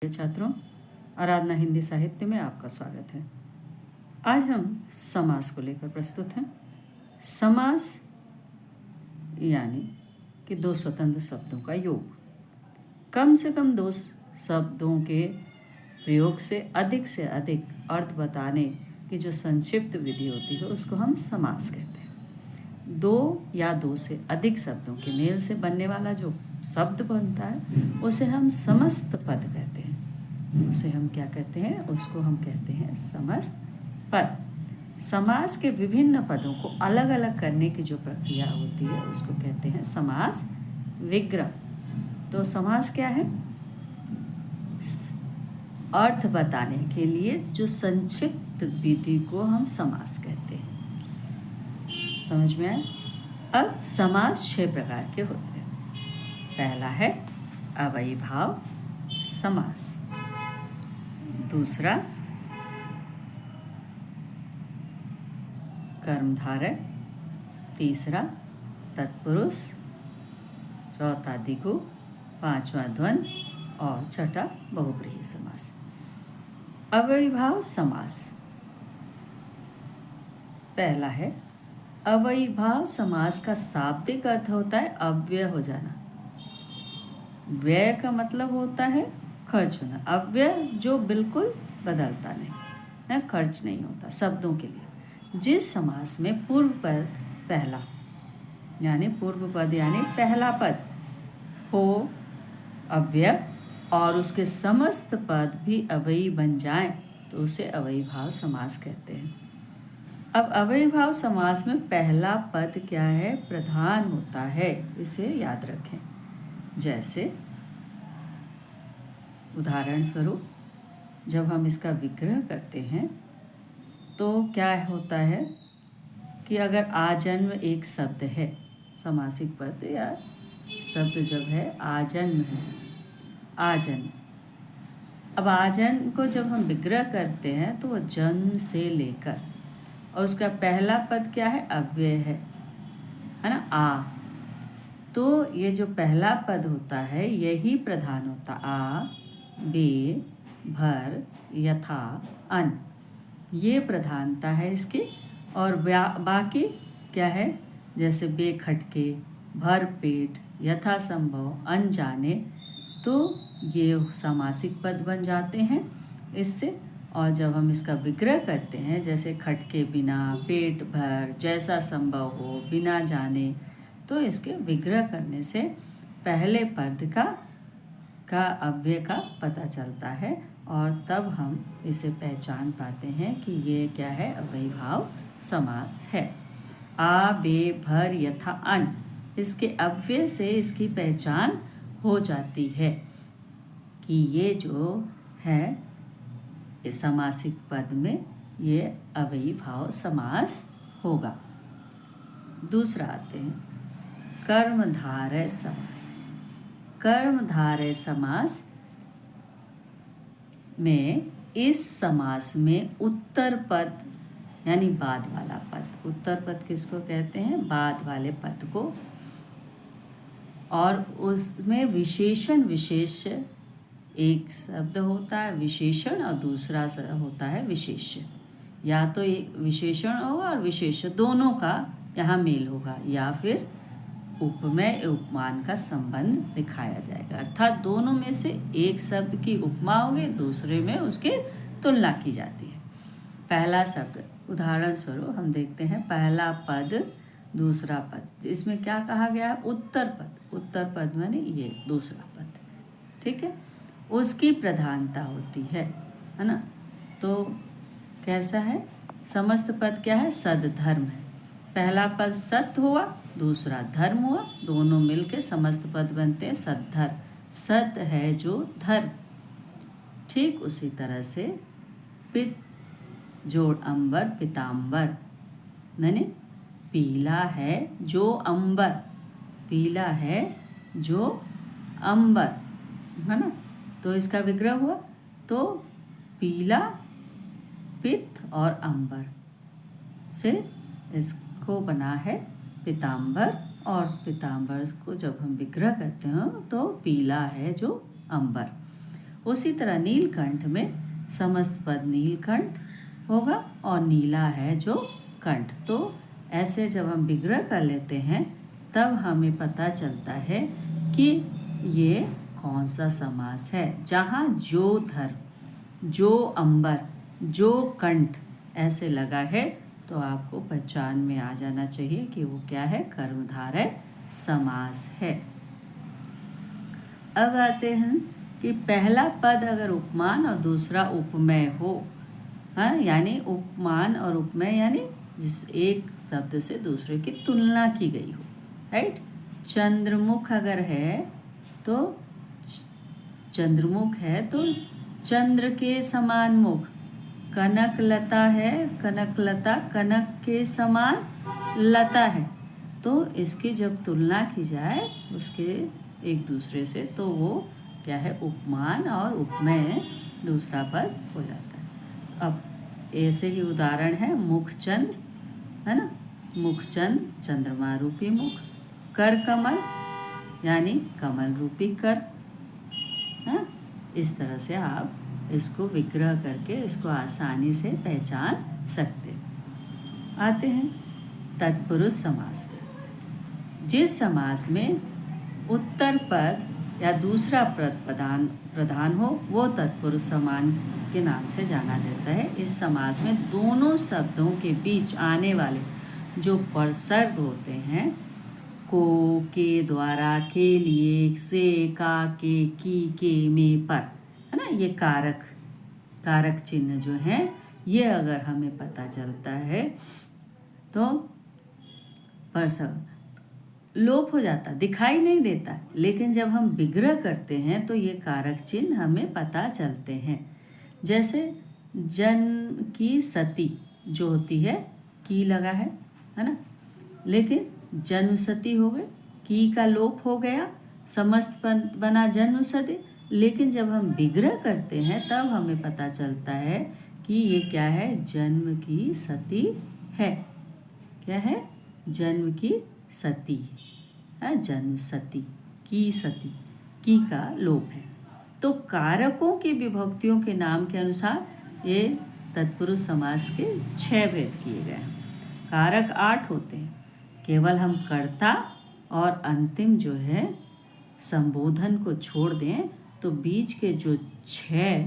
छात्रों, आराधना हिंदी साहित्य में आपका स्वागत है। आज हम समास को लेकर प्रस्तुत हैं। समास यानी कि दो स्वतंत्र शब्दों का योग। कम से कम दो शब्दों के प्रयोग से अधिक अर्थ बताने की जो संक्षिप्त विधि होती है उसको हम समास कहते हैं। दो या दो से अधिक शब्दों के मेल से बनने वाला जो शब्द बनता है उसे हम समस्त पद कहते हैं। उसे हम क्या कहते हैं? उसको हम कहते हैं समस्त पद। समास के विभिन्न पदों को अलग अलग करने की जो प्रक्रिया होती है उसको कहते हैं समास विग्रह। तो समास क्या है? अर्थ बताने के लिए जो संक्षिप्त विधि को हम समास कहते हैं। समझ में आए? अब समास 6 प्रकार के होते हैं। पहला है अव्ययीभाव समास, दूसरा कर्मधारय, तीसरा तत्पुरुष, चौथा द्विगु, पांचवा द्वंद्व और छठा बहुब्रीहि समास। अव्ययीभाव समास पहला है। अव्ययीभाव समास का शाब्दिक अर्थ होता है अव्यय हो जाना। व्यय का मतलब होता है खर्च होना। अव्यय जो बिल्कुल बदलता नहीं है, खर्च नहीं होता। शब्दों के लिए जिस समास में पूर्व पद पहला यानी पूर्व पद यानी पहला पद हो अव्यय और उसके समस्त पद भी अव्ययी बन जाएं तो उसे अव्ययीभाव समास कहते हैं। अब अव्ययीभाव समास में पहला पद क्या है? प्रधान होता है। इसे याद रखें। जैसे उदाहरण स्वरूप जब हम इसका विग्रह करते हैं तो क्या होता है कि अगर आजन्म एक शब्द है, समासिक पद या शब्द जब है आजन्म है, आजन्म। अब आजन्म को जब हम विग्रह करते हैं तो वह जन्म से लेकर और उसका पहला पद क्या है? अव्यय है ना, आ। तो ये जो पहला पद होता है यही प्रधान होता। आ, बे, भर, यथा, अन, ये प्रधानता है इसकी। और बाकी क्या है? जैसे बे खटके, भर पेट, यथा संभव, अनजाने, तो ये समासिक पद बन जाते हैं इससे। और जब हम इसका विग्रह करते हैं जैसे खटके बिना, पेट भर, जैसा संभव हो, बिना जाने, तो इसके विग्रह करने से पहले पद का अव्यय का पता चलता है और तब हम इसे पहचान पाते हैं कि ये क्या है? अव्ययीभाव समास है। आ, बे, भर, यथा, अन, इसके अव्यय से इसकी पहचान हो जाती है कि ये जो है इस समासिक पद में ये अव्ययीभाव समास होगा। दूसरा आते हैं कर्मधारय समास। कर्मधारय समास में इस समास में उत्तर पद यानी बाद वाला पद, उत्तर पद किसको कहते हैं? बाद वाले पद को। और उसमें विशेषण विशेष एक शब्द होता है विशेषण और दूसरा होता है विशेष्य। या तो एक विशेषण होगा और विशेष्य दोनों का यहाँ मेल होगा या फिर उपमेय उपमान का संबंध दिखाया जाएगा। अर्थात दोनों में से एक शब्द की उपमा होगी, दूसरे में उसकी तुलना की जाती है। पहला शब्द उदाहरण स्वरूप हम देखते हैं पहला पद दूसरा पद, इसमें क्या कहा गया है? उत्तर पद। उत्तर पद माने ये दूसरा पद, ठीक है, उसकी प्रधानता होती है ना। तो कैसा है? समस्त पद क्या है? सद्धर्म है। पहला पद सत्य हुआ, दूसरा धर्म हुआ, दोनों मिलके समस्त पद बनते हैं सद्धर्म। सत्य है जो धर्म। ठीक उसी तरह से पित जोड़ अंबर पीताम्बर, मैंने पीला है जो अंबर, पीला है जो अंबर, है ना। तो इसका विग्रह हुआ तो पीला, पित्त और अंबर से इसको बना है पीताम्बर। और पीताम्बर को जब हम विग्रह करते हैं तो पीला है जो अंबर। उसी तरह नीलकंठ में समस्त पद नीलकंठ होगा और नीला है जो कंठ। तो ऐसे जब हम विग्रह कर लेते हैं तब हमें पता चलता है कि ये कौन सा समास है। जहाँ जो धर, जो अंबर, जो कंठ ऐसे लगा है तो आपको पहचान में आ जाना चाहिए कि वो क्या है, कर्मधारय समास है। अब आते हैं कि पहला पद अगर उपमान और दूसरा उपमेय हो, हाँ, यानी उपमान और उपमेय यानी जिस एक शब्द से दूसरे की तुलना की गई हो, राइट। चंद्रमुख अगर है तो चंद्रमुख है तो चंद्र के समान मुख, कनक लता है, कनक लता कनक के समान लता है। तो इसकी जब तुलना की जाए उसके एक दूसरे से तो वो क्या है, उपमान और उपमेय दूसरा पद हो जाता है। अब ऐसे ही उदाहरण है मुखचंद्र, है ना, मुखचंद्र चंद्रमा रूपी मुख, कर कमल यानी कमल रूपी कर, है। इस तरह से आप इसको विग्रह करके इसको आसानी से पहचान सकते। आते हैं तत्पुरुष समास में। जिस समास में उत्तर पद या दूसरा पद प्रधान हो वो तत्पुरुष समास के नाम से जाना जाता है। इस समास में दोनों शब्दों के बीच आने वाले जो प्रसर्ग होते हैं, को, के द्वारा, के लिए, से, का, के, में, पर, है ना, ये कारक चिन्ह जो हैं ये अगर हमें पता चलता है तो प्रसर्ग लोप हो जाता, दिखाई नहीं देता, लेकिन जब हम विग्रह करते हैं तो ये कारक चिन्ह हमें पता चलते हैं। जैसे जन्म की सती जो होती है, की लगा है ना, लेकिन जन्म सती हो गए, की का लोप हो गया, समस्त बना जन्म सती। लेकिन जब हम विग्रह करते हैं तब हमें पता चलता है कि ये क्या है, जन्म की सती है। क्या है, जन्म की सती है, जन्म सती, सती, की का लोप है। तो कारकों की विभक्तियों के नाम के अनुसार ये तत्पुरुष समास के 6 भेद किए गए हैं। कारक 8 होते हैं, केवल हम कर्ता और अंतिम जो है संबोधन को छोड़ दें तो बीच के जो 6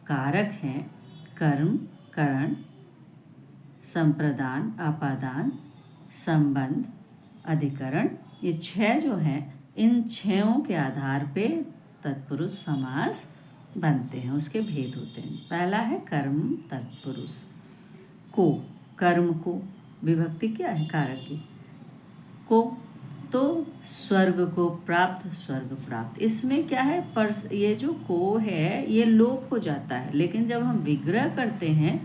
कारक हैं, कर्म, करण, संप्रदान, अपादान, संबंध, अधिकरण, ये 6 जो हैं, इन 6 के आधार पे तत्पुरुष समास बनते हैं, उसके भेद होते हैं। पहला है कर्म तत्पुरुष। को, कर्म को विभक्ति क्या है, कारक की, को, तो स्वर्ग को प्राप्त, स्वर्ग प्राप्त। इसमें क्या है, ये जो को है ये लोप हो जाता है, लेकिन जब हम विग्रह करते हैं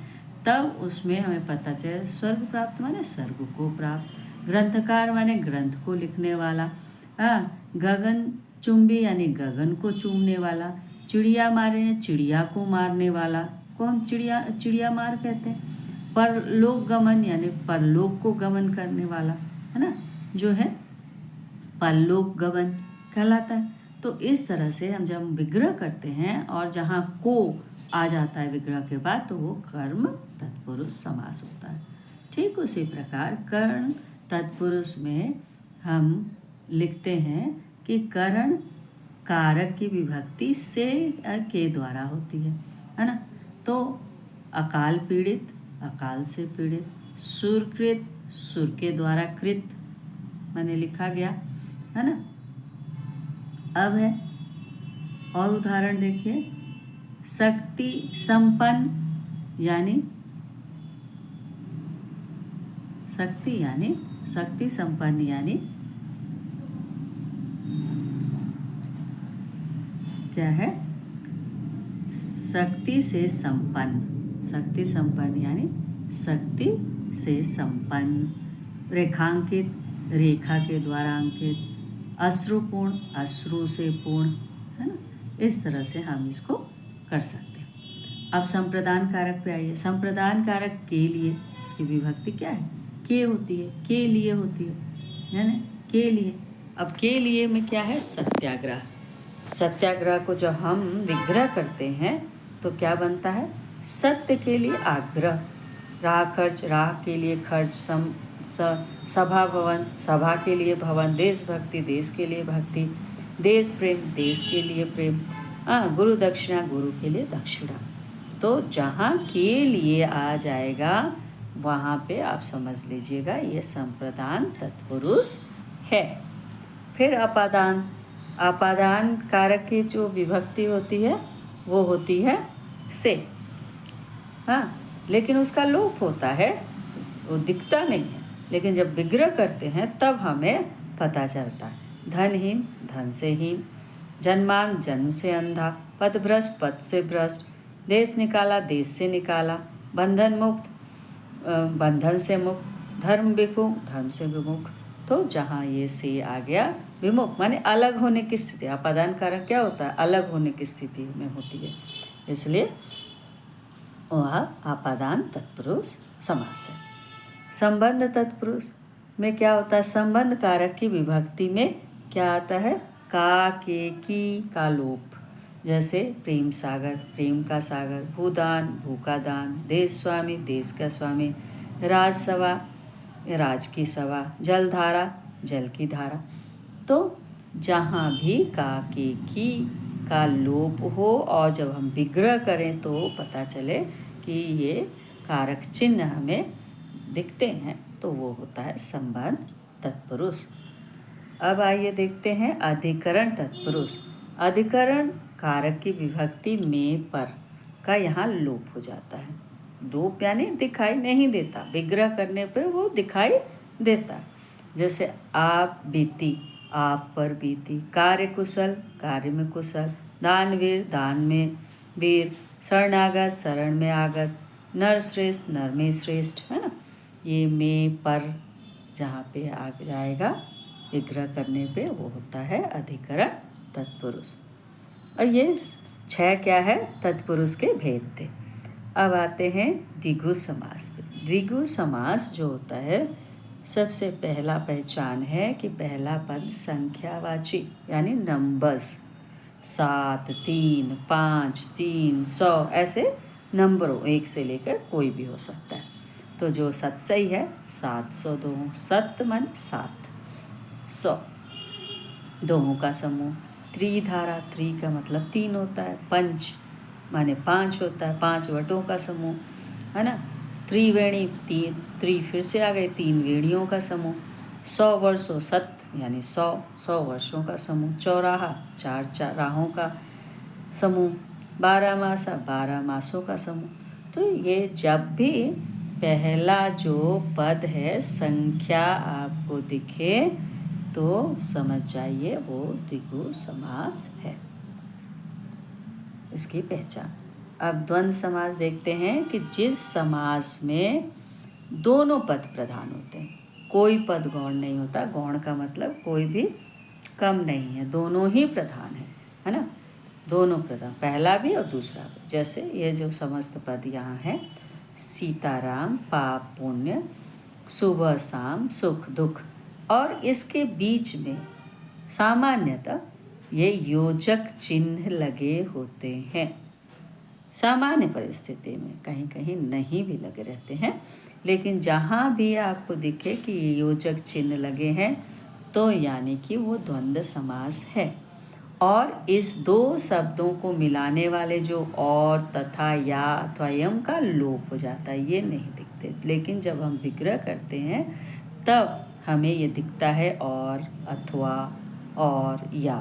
तब उसमें हमें पता चले स्वर्ग प्राप्त माने स्वर्ग को प्राप्त, ग्रंथकार माने ग्रंथ को लिखने वाला, गगन चुंबी यानी गगन को चूमने वाला, चिड़िया मारे चिड़िया को मारने वाला को हम चिड़िया मार कहते हैं, परलोक गमन यानी परलोक को गमन करने वाला, है ना, जो है परलोक गमन कहलाता है। तो इस तरह से हम जब विग्रह करते हैं और जहाँ को आ जाता है विग्रह के बाद तो वो कर्म तत्पुरुष समास होता है। ठीक उसी प्रकार कर्ण तत्पुरुष में हम लिखते हैं कि करण कारक की विभक्ति से के द्वारा होती है ना। तो अकाल पीड़ित, अकाल से पीड़ित, सुरकृत, सुर के द्वारा कृत माने लिखा गया, है ना। अब है और उदाहरण देखिए, शक्ति संपन्न यानी शक्ति संपन्न यानी क्या है, शक्ति से संपन्न, शक्ति संपन्न यानी शक्ति से संपन्न, रेखांकित, रेखा के द्वारा अंकित, अश्रुपूर्ण, अश्रु से पूर्ण, है ना। इस तरह से हम इसको कर सकते हैं। अब संप्रदान कारक पे आइए। संप्रदान कारक के लिए इसकी विभक्ति क्या है, के होती है, के लिए होती है ना, के लिए। अब के लिए में क्या है, सत्याग्रह, सत्याग्रह को जब हम विग्रह करते हैं तो क्या बनता है? सत्य के लिए आग्रह, राह खर्च, राह के लिए खर्च, सभा भवन, सभा के लिए भवन, देशभक्ति, देश के लिए भक्ति, देश प्रेम, देश के लिए प्रेम, गुरु दक्षिणा, गुरु के लिए दक्षिणा। तो जहाँ के लिए आ जाएगा वहाँ पे आप समझ लीजिएगा ये संप्रदान तत्पुरुष है। फिर अपादान, अपादान कारक की जो विभक्ति होती है वो होती है से, हाँ, लेकिन उसका लोप होता है, वो दिखता नहीं है, लेकिन जब विग्रह करते हैं तब हमें पता चलता है। धनहीन, धन से हीन, जन्मान, जन्म से अंधा, पदभ्रष्ट, पद से भ्रष्ट, देश निकाला, देश से निकाला, बंधन मुक्त, बंधन से मुक्त, धर्म विमुख, धर्म से विमुख। तो जहाँ ये से आ गया, विमुख माने अलग होने की स्थिति। अपादान कारक क्या होता है? अलग होने की स्थिति में होती है, इसलिए वह आपादान तत्पुरुष समास है। संबंध तत्पुरुष में क्या होता है? संबंध कारक की विभक्ति में क्या आता है? का, के, की का लोप। जैसे प्रेम सागर, प्रेम का सागर, भूदान, भू का दान, देश स्वामी, देश का स्वामी, राजसभा, राज की सभा, जलधारा, जल की धारा। तो जहाँ भी का, के, की का लोप हो और जब हम विग्रह करें तो पता चले कि ये कारक चिन्ह हमें दिखते हैं, तो वो होता है संबंध तत्पुरुष। अब आइए देखते हैं अधिकरण तत्पुरुष। अधिकरण कारक की विभक्ति में पर का यहाँ लोप हो जाता है। लोप यानी दिखाई नहीं देता, विग्रह करने पर वो दिखाई देता है। जैसे आप बीती, आप पर बीती, कार्य कुशल, कार्य में कुशल, दानवीर, दान में वीर, शरणागत, शरण में आगत, नर श्रेष्ठ, नर में श्रेष्ठ, है ना। ये में पर जहाँ पे आ जाएगा विग्रह करने पे वो होता है अधिकरण तत्पुरुष। और ये 6 क्या है? तत्पुरुष के भेद थे। अब आते हैं द्विगु समास पे। द्विगु समास जो होता है, सबसे पहला पहचान है कि पहला पद संख्यावाची यानी नंबर्स, 7, 3, 5, 3, 100 ऐसे नंबरों, 1 से लेकर कोई भी हो सकता है। तो जो सत्सई है 702, सत मन 7, 100 दोहों का समूह। त्रिधारा, त्रि का मतलब 3 होता है, पंच माने 5 होता है, 5 वटों का समूह, है ना। त्रिवेणी, त्रि फिर से आ गए, 3 वेणियों का समूह। 100 वर्षों, सत यानी 100 वर्षों का समूह। चौराहा, 4 राहों का समूह। 12 मासा, 12 मासों का समूह। तो ये जब भी पहला जो पद है संख्या आपको दिखे तो समझ जाइए वो द्विगु समास है, इसकी पहचान। अब द्वंद्व समास देखते हैं कि जिस समास में दोनों पद प्रधान होते हैं, कोई पद गौण नहीं होता। गौण का मतलब कोई भी कम नहीं है, दोनों ही प्रधान है ना। दोनों प्रधान, पहला भी और दूसरा भी। जैसे ये जो समस्त पद यहाँ है, सीताराम, पाप पुण्य, सुबह शाम, सुख दुख, और इसके बीच में सामान्यतः ये योजक चिन्ह लगे होते हैं। सामान्य परिस्थिति में कहीं कहीं नहीं भी लगे रहते हैं, लेकिन जहाँ भी आपको दिखे कि ये योजक चिन्ह लगे हैं तो यानी कि वो द्वंद्व समास है। और इस 2 शब्दों को मिलाने वाले जो और, तथा, या अथवा यम का लोप हो जाता है, ये नहीं दिखते। लेकिन जब हम विग्रह करते हैं तब हमें ये दिखता है और, अथवा, और, या,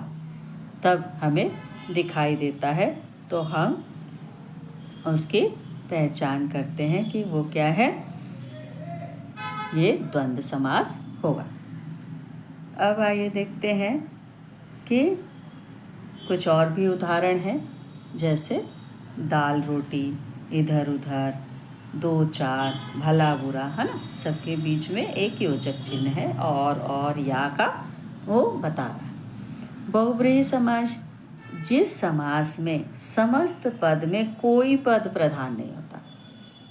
तब हमें दिखाई देता है, तो हम उसकी पहचान करते हैं कि वो क्या है, ये द्वंद्व समास होगा। अब आइए देखते हैं कि कुछ और भी उदाहरण हैं। जैसे दाल रोटी, इधर उधर, 2 4, भला बुरा, है ना। सबके बीच में एक योजक चिन्ह है, और या का वो बता रहा है। बहुब्रीहि समास, जिस समास में समस्त पद में कोई पद प्रधान नहीं होता,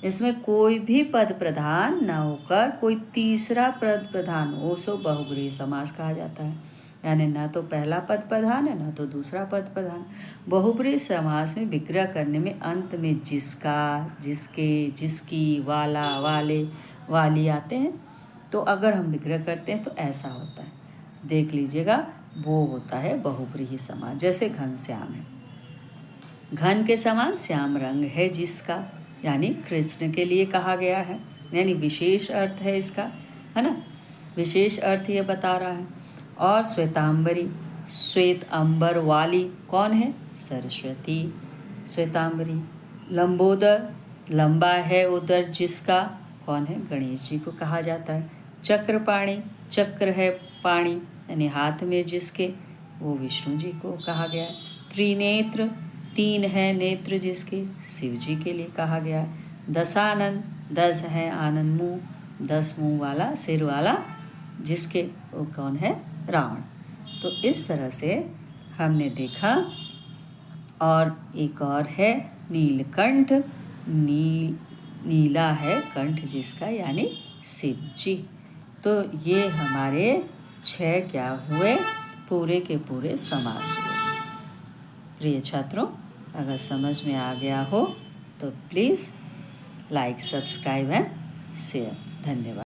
इसमें कोई भी पद प्रधान न होकर कोई तीसरा पद प्रधान हो, सो बहुब्रीहि समास कहा जाता है। यानी ना तो पहला पद प्रधान है ना तो दूसरा पद प्रधान। बहुब्रीहि समास में विग्रह करने में अंत में जिसका, जिसके, जिसकी, वाला, वाले, वाली आते हैं। तो अगर हम विग्रह करते हैं तो ऐसा होता है, देख लीजिएगा, वो होता है बहुब्रीहि समास। जैसे घनश्याम है, घन के समान श्याम रंग है जिसका, यानी कृष्ण के लिए कहा गया है, यानी विशेष अर्थ है इसका, है ना, विशेष अर्थ ये बता रहा है। और श्वेतांबरी, श्वेत अंबर वाली कौन है? सरस्वती, श्वेतांबरी। लंबोदर, लंबा है उदर जिसका, कौन है? गणेश जी को कहा जाता है। चक्रपाणी, चक्र है पाणी यानी हाथ में जिसके, वो विष्णु जी को कहा गया है। त्रिनेत्र, तीन है नेत्र जिसके, शिव जी के लिए कहा गया है। दशानन, 10 है आनंद मुँह, 10 मुँह वाला, सिर वाला जिसके, वो कौन है? रावण। तो इस तरह से हमने देखा। और एक और है नीलकंठ, नीला है कंठ जिसका, यानी शिव जी। तो ये हमारे 6 क्या हुए? पूरे के पूरे समास हुए। प्रिय छात्रों, अगर समझ में आ गया हो तो please like, subscribe and share. धन्यवाद।